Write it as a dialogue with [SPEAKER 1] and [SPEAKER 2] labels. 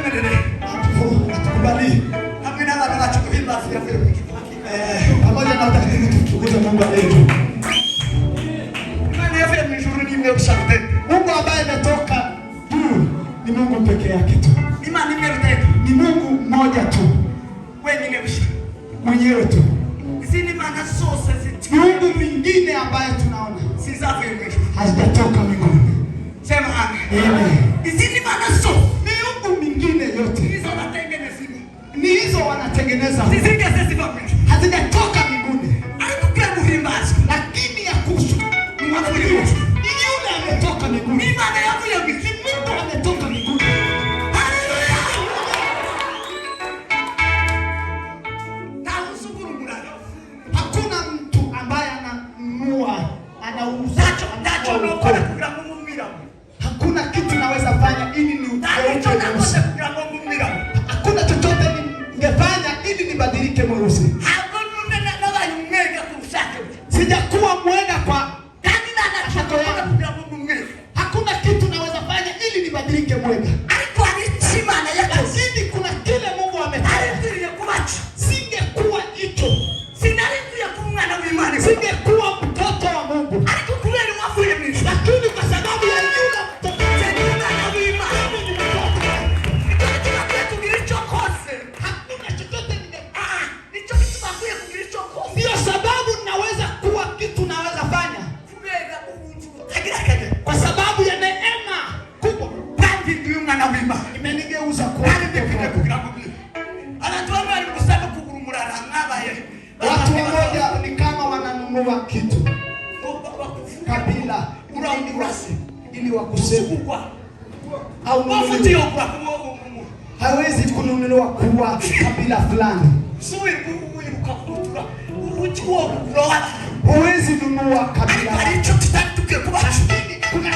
[SPEAKER 1] twemerere atukubali hamwe n'abantu bacu guhimbaza yavuye ku kibaki pamoja na utakatifu tukuze Mungu wetu. Imani yavuye mu ijuru ni imwe gusa. Mungu ambaye ametoka juu ni Mungu peke yake tu. Imani imwe ni Mungu mmoja tu. Wewe ni gusa mwenyewe tu. Zini maana zote miungu mingine ambayo tunaona si zafu yetu hazijatoka mbinguni. Sema amen. Zini maana zote miungu mingine yote hizo wanatengeneza ni hizo wanatengeneza hazijatoka mbinguni. Alikuwa muhimbazi lakini ya kusu ni yule ametoka mbinguni. Ni maana ya Mungu ametoka mbinguni. Hakuna kitu naweza fanya ili ni hakuna chochote ningefanya ili nibadilike mweusi. Sijakuwa mwega kwa hakuna kitu naweza fanya ili nibadilike mwega. Lakini kuna kile Mungu ametenda. Singekuwa hicho. Singekuwa mtoto wa Mungu. Lakini kwa sababu ya yule mtoto hakuna chochote ndio sababu naweza kuwa kitu naweza fanya. Kwa sababu ya neema kubwa imenigeuza kuwa watu wamoja ni kama wananunua kitu kabila ili wakusemu au hawezi kununuliwa kuwa kabila fulani. Huwezi nunua kabila. Kuna